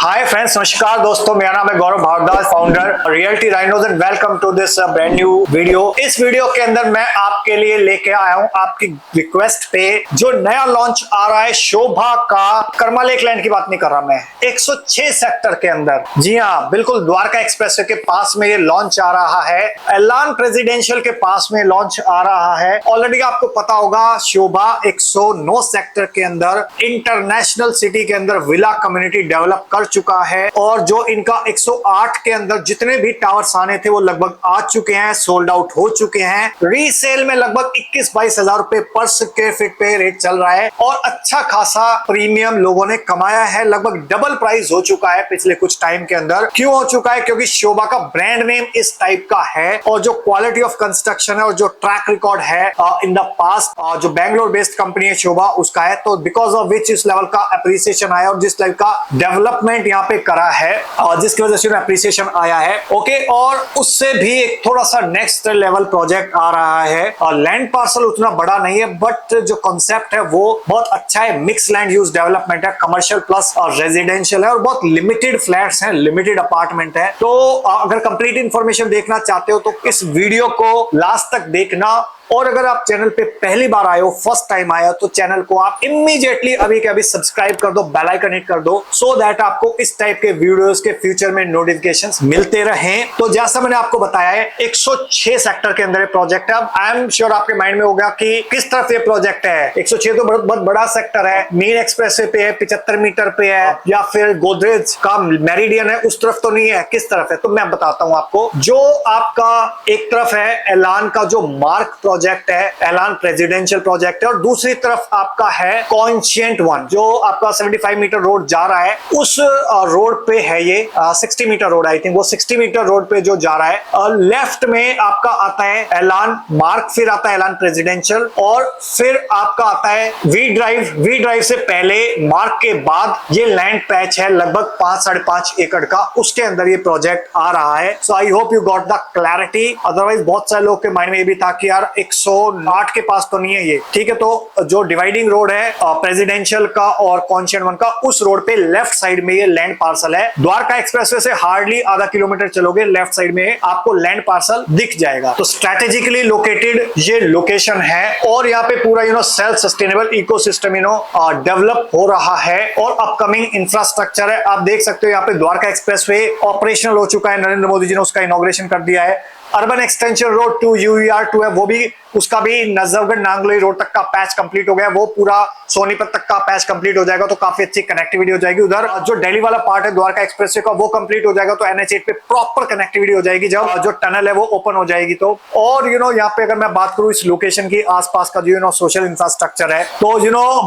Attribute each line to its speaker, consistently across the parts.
Speaker 1: Hi friends, नमस्कार दोस्तों, मेरा नाम है Gaurav Bhardwaj, founder Realty Rhinos and welcome to this brand new video. इस वीडियो के अंदर मैं आपके लिए लेके आया हूं आपकी रिक्वेस्ट पे जो नया लॉन्च आ रहा है शोभा का। कर्मा लेक लैंड की बात नहीं कर रहा मैं, 106 सेक्टर के अंदर, जी हाँ बिल्कुल, द्वारका एक्सप्रेसवे के पास में ये लॉन्च आ रहा है। एलान प्रेसिडेंशियल के पास में लॉन्च आ रहा है। ऑलरेडी आपको पता होगा शोभा 109 सेक्टर के अंदर इंटरनेशनल सिटी के अंदर विला कम्युनिटी डेवलप कर चुका है और जो इनका 108 के अंदर जितने भी टावर्स आने थे वो लगभग आ चुके हैं, सोल्ड आउट हो चुके हैं। रीसेल में लगभग 21-22 हजार रुपए पर स्क्वायर फीट पे रेट चल रहा है और अच्छा खासा प्रीमियम लोगों ने कमाया है। लगभग डबल प्राइस हो चुका है पिछले कुछ टाइम के अंदर। क्यों हो चुका है? क्योंकि शोभा का ब्रांड नेम इस टाइप का है और जो क्वालिटी ऑफ कंस्ट्रक्शन है और जो ट्रैक रिकॉर्ड है इन द पास्ट, जो बैंगलोर बेस्ड कंपनी है शोभा उसका है, तो बिकॉज ऑफ विच इस लेवल का अप्रिसिएशन आया और जिस टाइप का डेवलपमेंट यहाँ पे करा है और जिसकी वजह से अप्रिसिएशन आया है। ओके, और उससे भी एक थोड़ा सा नेक्स्ट लेवल प्रोजेक्ट आ रहा है और लैंड पार्सल उतना बड़ा नहीं है बट जो कॉन्सेप्ट है वो बहुत अच्छा है। मिक्स लैंड यूज डेवलपमेंट है, कमर्शियल प्लस और रेजिडेंशियल है और बहुत लिमिटेड फ्लैट्स हैं, लिमिटेड अपार्टमेंट है। तो अगर कंप्लीट इंफॉर्मेशन देखना चाहते हो तो इस वीडियो को लास्ट तक देखना। और अगर आप चैनल पे पहली बार आए हो, फर्स्ट टाइम आए हो, तो चैनल को आप इमीडिएटली अभी के अभी सब्सक्राइब कर दो, बेल आइकन हिट कर दो सो दैट आपको इस टाइप के वीडियोस के फ्यूचर में नोटिफिकेशंस मिलते रहें। तो जैसा मैंने आपको बताया है 106 सेक्टर के अंदर प्रोजेक्ट है। अब आई एम श्योर आपके माइंड में होगा कि किस तरफ ये प्रोजेक्ट है। 106 तो बहुत बड़ा सेक्टर है, मेन एक्सप्रेसवे पे है, 75 मीटर पे है या फिर गोदरेज का मेरिडियन है, उस तरफ तो नहीं है। किस तरफ है तो मैं बताता हूं आपको। जो आपका एक तरफ है एलान का जो मार्क प्रोजेक्ट है, एलान प्रेसिडेंशियल प्रोजेक्ट है, और दूसरी तरफ आपका है कॉन्शिएंट वन जो आपका 75 मीटर रोड जा रहा है। उस रोड पे है ये 60 मीटर रोड, आई थिंक वो 60 मीटर रोड पे जो जा रहा है। लेफ्ट में आपका आता है एलान मार्क, फिर आता है एलान प्रेसिडेंशियल और फिर आपका आता है वी ड्राइव। वी ड्राइव से पहले मार्क के बाद ये लैंड पैच है लगभग 5-5.5 एकड़ का, उसके अंदर ये प्रोजेक्ट आ रहा है। So I hope you got the clarity. Otherwise बहुत सारे लोग के माइंड में ये भी था कि यार 108 के पास तो नहीं है ये, ठीक है। तो जो डिवाइडिंग रोड है प्रेसिडेंशियल का और कॉन्शिएंट वन का, उस रोड पे लेफ्ट साइड में ये लैंड पार्सल है। द्वारका एक्सप्रेसवे से हार्डली आधा किलोमीटर चलोगे, लेफ्ट साइड में आपको लैंड पार्सल दिख जाएगा। तो स्ट्रेटेजिकली लोकेटेड ये लोकेशन है और यहाँ पे पूरा सेल्फ सस्टेनेबल इकोसिस्टम डेवलप हो रहा है और अपकमिंग इंफ्रास्ट्रक्चर है। आप देख सकते हो यहाँ पे द्वारका एक्सप्रेसवे ऑपरेशनल हो चुका है, नरेंद्र मोदी जी ने उसका इनॉग्रेशन कर दिया है। अर्बन एक्सटेंशन रोड 2 UER2 है, वो भी उसका भी नजफगढ़ नांगलोई रोड तक का पैच कंप्लीट हो गया, वो पूरा सोनीपत तक का पैच कंप्लीट हो जाएगा, तो काफी अच्छी कनेक्टिविटी हो जाएगी। उधर जो दिल्ली वाला पार्ट है द्वारका एक्सप्रेसवे का वो कंप्लीट हो जाएगा, तो NH8 पे प्रॉपर कनेक्टिविटी हो जाएगी जब जो टनल है वो ओपन हो जाएगी। तो और यहाँ पे अगर मैं बात करूँ इस लोकेशन की आसपास का जो सोशल इंफ्रास्ट्रक्चर है, तो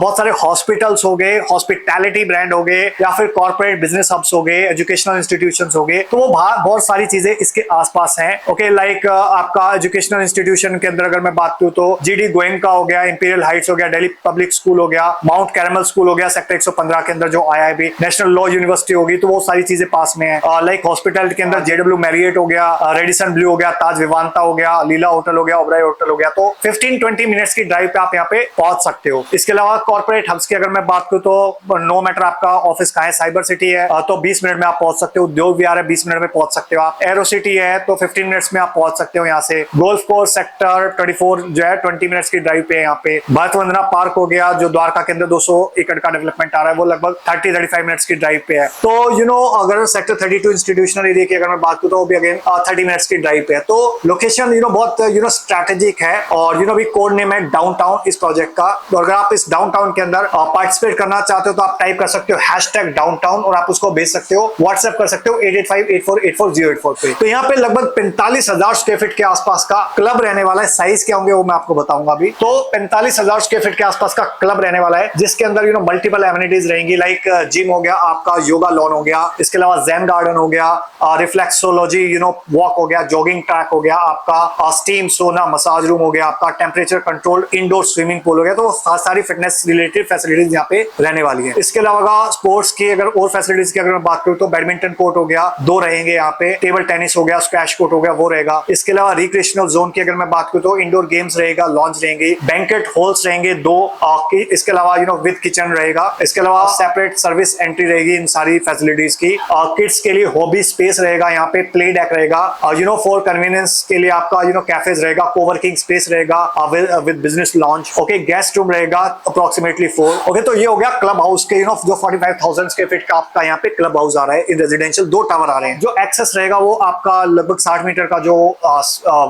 Speaker 1: बहुत सारे हॉस्पिटल्स हो गए, हॉस्पिटैलिटी ब्रांड हो गए या फिर कॉर्पोरेट बिजनेस हब्स हो गए, एजुकेशनल इंस्टीट्यूशन हो गए, तो वो बहुत सारी चीजें इसके आसपास है। ओके, लाइक आपका एजुकेशनल इंस्टीट्यूशन के अंदर अगर मैं बात करूं तो GD गोयनका हो गया, इंपीरियल हाइट्स हो गया, दिल्ली पब्लिक स्कूल हो गया, माउंट कैरमल स्कूल हो गया, सेक्टर 115 के अंदर जो IIB नेशनल लॉ यूनिवर्सिटी होगी, तो वो सारी चीजें पास में है। लाइक हॉस्पिटल के अंदर JW मैरियट हो गया, रेडिसन ब्लू हो गया, ताज विवांता हो गया, लीला होटल हो गया, ओबराय होटल हो गया। तो 15-20 मिनट्स की ड्राइव पे आप यहाँ पे पहुंच सकते हो। इसके अलावा कॉर्पोरेट हब्स की अगर मैं बात करूं तो नो मैटर आपका ऑफिस कहाँ है, साइबर सिटी है तो 20 मिनट में आप पहुंच सकते हो। उद्योग विहार है, 20 मिनट में पहुंच सकते हो आप। एरो सिटी है तो 15 मिनट्स में आप पहुंच सकते हो यहाँ से। गोल्फ कोर्स सेक्टर 24 जो है 20 मिनट्स की ड्राइव पे है यहाँ पे। भारत वंदना पार्क हो गया जो द्वारका के अंदर 200 एकड़ का डेवलपमेंट आ रहा है, वो लगभग 30-35 मिनट्स की ड्राइव पे है। तो अगर सेक्टर 32 इंस्टीट्यूशनल एरिया की अगर मैं बात करूँ तो वो भी अगेन 30 मिनट्स की ड्राइव पे है। तो लोकेशन बहुत स्ट्रेटेजिक है और अभी कोड नेम है डाउनटाउन इस प्रोजेक्ट का। तो अगर आप इस डाउनटाउन के अंदर पार्टिसिपेट करना चाहते हो तो आप टाइप कर सकते हो #डाउनटाउन और आप उसको भेज सकते हो, व्हाट्सएप कर सकते हो 8858484084 पे। तो यहाँ पे लगभग 45,000 स्क्वायर फीट के आसपास का क्लब रहने वाला है। साइज क्या होंगे वो मैं आपको बताऊंगा अभी। तो 45,000 स्क्वायर फीट के आसपास का क्लब रहने वाला है जिसके अंदर मल्टीपल एमिनिटीज रहेंगी, लाइक जिम हो गया, आपका योगा लॉन हो गया, इसके अलावा ज़ेन गार्डन हो गया, रिफ्लेक्सोलॉजी वॉक हो गया, जॉगिंग ट्रैक हो गया, आपका स्टीम सोना मसाज रूम हो गया, आपका temperature control indoor swimming pool हो गया। तो सारी फिटनेस रिलेटेड फैसिलिटीज यहाँ पे रहने वाली है। इसके अलावा स्पोर्ट्स की अगर और फैसिलिटीज की अगर मैं बात करूँ तो बैडमिंटन कोर्ट हो गया, 2 रहेंगे यहाँ पे, टेबल टेनिस हो गया, स्क्वैश कोर्ट हो गया, वो रहेगा। इसके अलावा रिक्रिएशनल जोन की अगर मैं बात करूँ तो इंडोर आउटडोर गेम्स रहेगा, लॉन्च रहेंगे, बैंकेट हॉल्स रहेंगे 2, इसके अलावा विद किचन रहेगा, इसके अलावा सेपरेट सर्विस एंट्री रहेगी इन सारी फैसिलिटीज की। किड्स के लिए हॉबी स्पेस रहेगा, यहाँ पे प्ले डेक रहेगा, फॉर कन्वीनियंस के लिए आपका कैफेज रहेगा, कोवर्किंग स्पेस रहेगा with business launch. Okay, guest room रहेगा अप्रोक्सीमेटली 4। ओके, तो ये हो गया क्लब हाउस के जो 45,000 स्क्वायर फीट का आपका यहाँ पे क्लब हाउस आ रहा है इन रेजिडेंशियल। 2 टावर आ रहे हैं। जो एक्सेस रहेगा वो आपका लगभग 60 मीटर का जो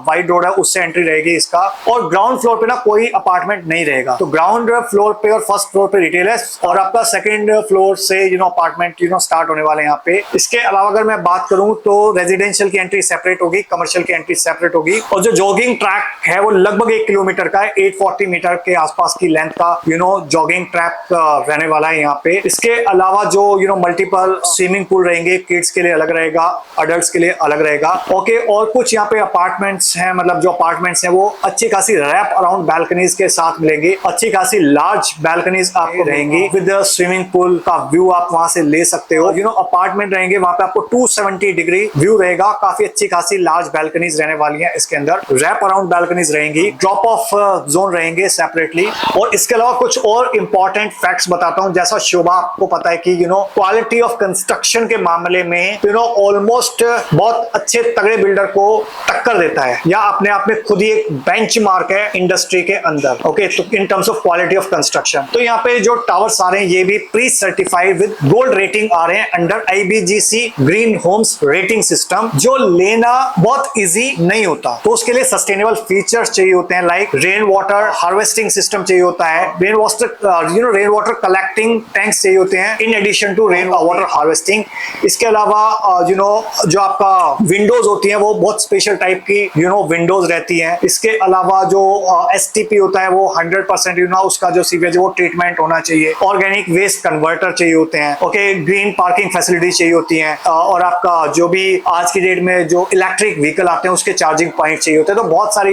Speaker 1: वाइड रोड है उससे एंट्री रहेगी इसका। और ग्राउंड फ्लोर पे ना कोई अपार्टमेंट नहीं रहेगा, तो ग्राउंड फ्लोर पे और फर्स्ट फ्लोर पे रिटेल है और आपका सेकंड फ्लोर से अपार्टमेंट स्टार्ट होने वाले हैं यहाँ पे। इसके अलावा अगर मैं बात करूं तो रेजिडेंशियल की एंट्री सेपरेट होगी, कमर्शियल की एंट्री सेपरेट होगी। और जो जॉगिंग ट्रैक है वो लगभग 1 किलोमीटर का है, 840 मीटर के आसपास की लेंथ का जॉगिंग ट्रैक रहने वाला है यहाँ पे। इसके अलावा जो मल्टीपल स्विमिंग पूल रहेंगे, किड्स के लिए अलग रहेगा, अडल्ट्स के लिए अलग रहेगा। ओके, और कुछ यहाँ पे अपार्टमेंट्स हैं, मतलब जो अपार्टमेंट्स हैं वो अच्छी खासी रैप अराउंड बैल्कनीज के साथ मिलेंगे, अच्छी खासी लार्ज बैल्कनीज आपको रहेंगी विद स्विमिंग पूल का व्यू आप वहां से ले सकते हो। अपार्टमेंट रहेंगे वहां पे आपको 270 डिग्री व्यू रहेगा, काफी अच्छी खासी लार्ज बैल्कनीज रहने वाली हैं इसके अंदर, रैप अराउंड बैल्कनीज रहेंगी, ड्रॉप ऑफ जोन रहेंगे सेपरेटली। और इसके अलावा कुछ और इंपॉर्टेंट फैक्ट्स बताता हूं। जैसा शोभा आपको पता है कि क्वालिटी ऑफ कंस्ट्रक्शन के मामले में ऑलमोस्ट बहुत अच्छे तगड़े बिल्डर को टक्कर देता है, या अपने आप में खुद ही एक बेंचमार्क है इंडस्ट्री के अंदर। ओके, तो in terms of quality of construction, तो यहाँ पे जो टावर्स आ रहे हैं ये भी pre certified with gold rating आ रहे हैं under IBGC Green Homes rating system, जो लेना बहुत इजी नहीं होता। तो उसके लिए सस्टेनेबल फीचर्स चाहिए होते हैं, like rain water harvesting system चाहिए होता है, रेन वाटर कलेक्टिंग टैंक्स चाहिए होते हैं in addition to rain water harvesting. इसके अलावा जो आपका विंडोज होती हैं वो बहुत स्पेशल टाइप की विंडोज रहती हैं। इसके अलावा जो STP होता है वो 100% उसका जो सीवेज वो ट्रीटमेंट होना चाहिए। ऑर्गेनिक वेस्ट कन्वर्टर चाहिए होते हैं। ओके, ग्रीन पार्किंग फैसिलिटी चाहिए होती हैं, और आपका जो भी आज की डेट में जो इलेक्ट्रिक व्हीकल आते हैं उसके चार्जिंग पॉइंट चाहिए होते हैं। तो बहुत सारे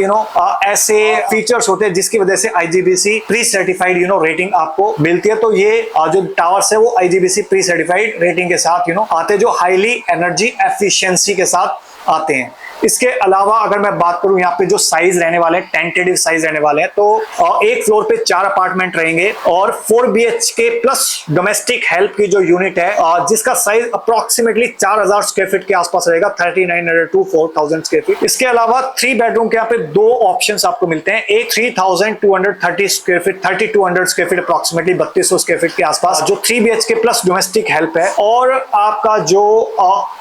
Speaker 1: ऐसे फीचर्स होते हैं जिसकी वजह से IGBC प्री सर्टिफाइड रेटिंग आपको मिलती है। तो ये जो टावर्स है वो IGBC प्री सर्टिफाइड रेटिंग के साथ आते हैं, जो हाईली एनर्जी एफिशिएंसी के साथ आते हैं। इसके अलावा अगर मैं बात करूं यहाँ पे जो साइज रहने वाले हैं, टेंटेटिव साइज रहने वाले हैं, तो एक फ्लोर पे 4 अपार्टमेंट रहेंगे और 4 BHK प्लस डोमेस्टिक हेल्प की जो यूनिट है जिसका साइज अप्रोक्सीमेटली 4000 स्क्वायर फीट के आसपास रहेगा, 3900 to 4000 स्क्वायर फीट। इसके अलावा 3 बेडरूम के यहाँ पे 2 ऑप्शंस आपको मिलते हैं। एक 3230 square feet, 3200 square feet approximately 3200 square feet के आसपास, जो 3 BHK प्लस डोमेस्टिक हेल्प है। और आपका जो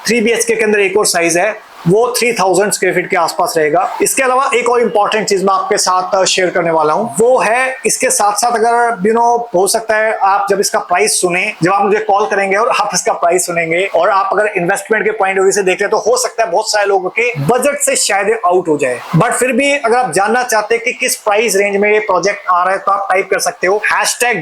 Speaker 1: 3 BHK के अंदर एक और साइज है वो 3000 स्क्वायर फीट के आसपास रहेगा। इसके अलावा एक और इंपॉर्टेंट चीज मैं आपके साथ शेयर करने वाला हूं, वो है इसके साथ साथ अगर हो सकता है आप जब इसका प्राइस सुने, जब आप मुझे कॉल करेंगे और आप इसका प्राइस सुनेंगे और आप अगर इन्वेस्टमेंट के पॉइंट ऑफ व्यू से देख रहे तो हो सकता है बहुत सारे लोगों के बजट से शायद आउट हो जाए, बट फिर भी अगर आप जानना चाहते हैं कि किस प्राइस रेंज में ये प्रोजेक्ट आ रहा है तो आप टाइप कर सकते हो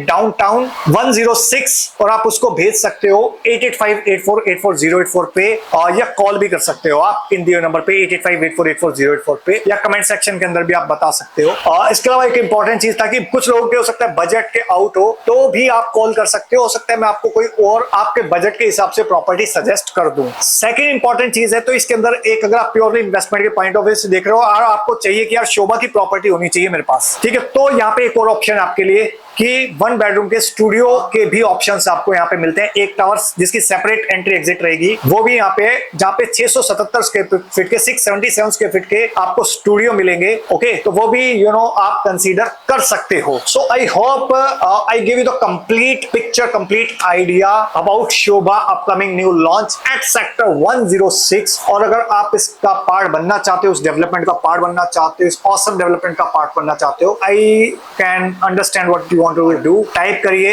Speaker 1: #downtown106 और आप उसको भेज सकते हो 8858484084 पे, या कॉल भी कर सकते हो आप इन दिए नंबर पे 8858484084 पे, या कमेंट सेक्शन के अंदर भी आप बता सकते हो। इसके अलावा एक इंपॉर्टेंट चीज था कि कुछ लोगों के हो सकता है बजट के आउट हो तो भी आप कॉल कर सकते हो सकता है मैं आपको कोई और आपके बजट के हिसाब से प्रॉपर्टी सजेस्ट कर दूं। सेकंड इंपॉर्टेंट चीज है, तो इसके अंदर एक अगर आप प्योरली इन्वेस्टमेंट के पॉइंट ऑफ व्यू से देख रहे हो और आपको चाहिए कि यार शोभा की प्रॉपर्टी होनी चाहिए मेरे पास, ठीक है, तो यहाँ पे एक और ऑप्शन आपके लिए कि 1 बेडरूम के स्टूडियो के भी ऑप्शंस आपको यहाँ पे मिलते हैं। एक टावर जिसकी सेपरेट एंट्री एग्जिट रहेगी, वो भी यहाँ पे जहाँ पे 677 स्क्वायर फीट के 677 स्क्वायर फीट के आपको स्टूडियो मिलेंगे। ओके, तो वो भी आप कंसीडर कर सकते हो। So I hope I give you the complete picture, complete idea about Sobha upcoming new launch at sector 106। और अगर आप इसका पार्ट बनना चाहते हो, उस डेवलपमेंट का पार्ट बनना चाहते हो, इस ऑसम डेवलपमेंट का पार्ट बनना चाहते हो, I can understand what you to do. Type करिए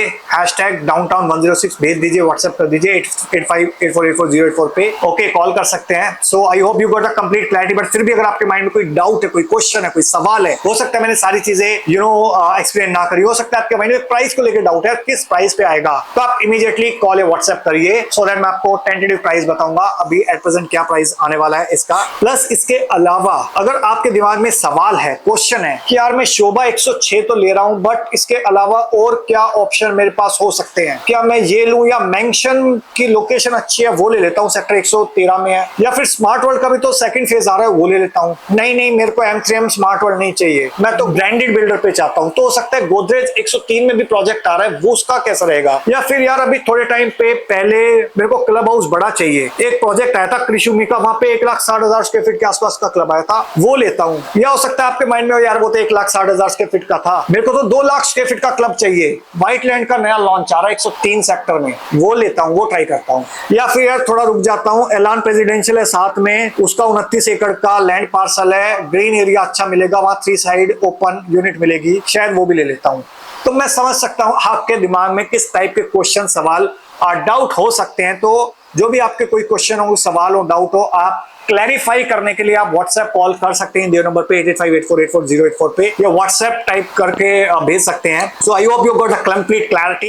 Speaker 1: #downtown106, भेज दीजिए, व्हाट्सएप कर दीजिए 8858484084 पे। ओके, कॉल कर सकते हैं। So I hope you got a complete clarity, but फिर भी अगर आपके माइंड में कोई डाउट है, कोई क्वेश्चन है, कोई सवाल है, हो सकता है मैंने सारी चीजें एक्सप्लेन ना करी, हो सकता है आपके माइंड में प्राइस को लेकर डाउट है, किस प्राइस पे आएगा, तो आप इमीडिएटली कॉल या व्हाट्सएप करिए सो दैट मैं आपको टेंटेटिव प्राइस बताऊंगा अभी एट प्रेजेंट क्या प्राइस आने वाला है इसका। प्लस इसके अलावा अगर आपके दिमाग में सवाल है, क्वेश्चन है कि यार मैं शोभा 106 तो ले रहा हूं बट इसके अलावा अलावा और क्या ऑप्शन मेरे पास हो सकते हैं? क्या मैं ये लूं या मेंशन की लोकेशन अच्छी है वो ले लेता हूं, सेक्टर 113 में है, या फिर स्मार्ट वर्ल्ड का भी तो सेकंड फेज आ रहा है वो ले लेता हूं? नहीं, मेरे को M3M स्मार्ट वर्ल्ड नहीं चाहिए, मैं तो ब्रांडेड बिल्डर पे चाहता हूं। तो हो सकता है गोदरेज 103 में भी प्रोजेक्ट आ रहा है, वो उसका कैसा रहेगा? या फिर यार अभी थोड़े टाइम पे पहले मेरे को क्लब हाउस बड़ा चाहिए, एक प्रोजेक्ट आया था कृषुमी का, वहां पे 1,60,000 स्क्वायर फीट के आसपास का क्लब आया था, वो लेता हूं। या हो सकता है आपके माइंड में हो यार वो तो 1,60,000 स्क्वायर फीट का था, मेरे को तो 2 लाख स्क्वायर फीट का क्लब चाहिए, व्हाइट लैंड का नया लॉन्च आ रहा है 103 सेक्टर में, वो लेता हूं, वो ट्राई करता हूं। या फिर यार थोड़ा रुक जाता हूं, एलान प्रेसिडेंशियल है साथ में, उसका 29 एकड़ का लैंड पार्सल है, ग्रीन एरिया अच्छा मिलेगा, वहां 3 साइड ओपन यूनिट मिलेगी, शायद वो भी ले लेता हूं। तो मैं समझ सकता हूं आपके दिमाग में किस टाइप के क्वेश्चन सवाल डाउट हो सकते हैं। तो जो भी आपके कोई क्वेश्चन हो, सवाल हो, डाउट हो, आप क्लैरिफाई करने के लिए आप व्हाट्सएप कॉल कर सकते हैं, दिए नंबर पे 8858484084 पे, या व्हाट्सएप टाइप करके भेज सकते हैं। So I hope you got a complete clarity.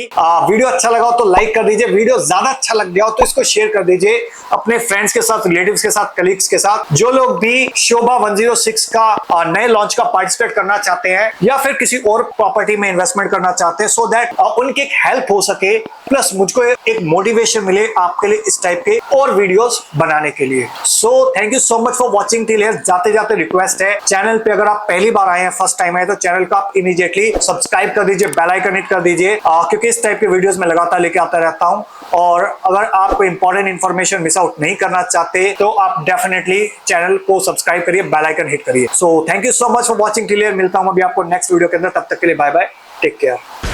Speaker 1: Video अच्छा लगा हो तो लाइक कर दीजिए, वीडियो ज्यादा अच्छा लग गया हो तो इसको शेयर कर दीजिए अपने फ्रेंड्स के साथ, रिलेटिव्स के साथ, कलीग्स के साथ, जो लोग भी शोभा 106 का नए लॉन्च का पार्टिसिपेट करना चाहते हैं या फिर किसी और प्रॉपर्टी में इन्वेस्टमेंट करना चाहते हैं, सो दैट उनकी एक हेल्प हो सके, प्लस मुझको एक मोटिवेशन मिले आपके लिए इस टाइप के और वीडियोस बनाने के लिए। So thank you so much for watching till here. जाते जाते रिक्वेस्ट है, चैनल पे अगर आप पहली बार आए हैं, फर्स्ट टाइम आए, तो चैनल को आप इमीडिएटली सब्सक्राइब कर दीजिए, बेल आइकन हिट कर दीजिए, क्योंकि इस टाइप के वीडियोस मैं लगातार लेके आता रहता हूं। और अगर आप कोई इंपॉर्टेंट इंफॉर्मेशन मिस आउट नहीं करना चाहते तो आप डेफिनेटली चैनल को सब्सक्राइब करिए, बेल आइकन हिट करिए। So thank you so much for watching till here. मिलता हूं अभी आपको नेक्स्ट वीडियो के अंदर, तब तक के लिए बाय बाय, टेक केयर।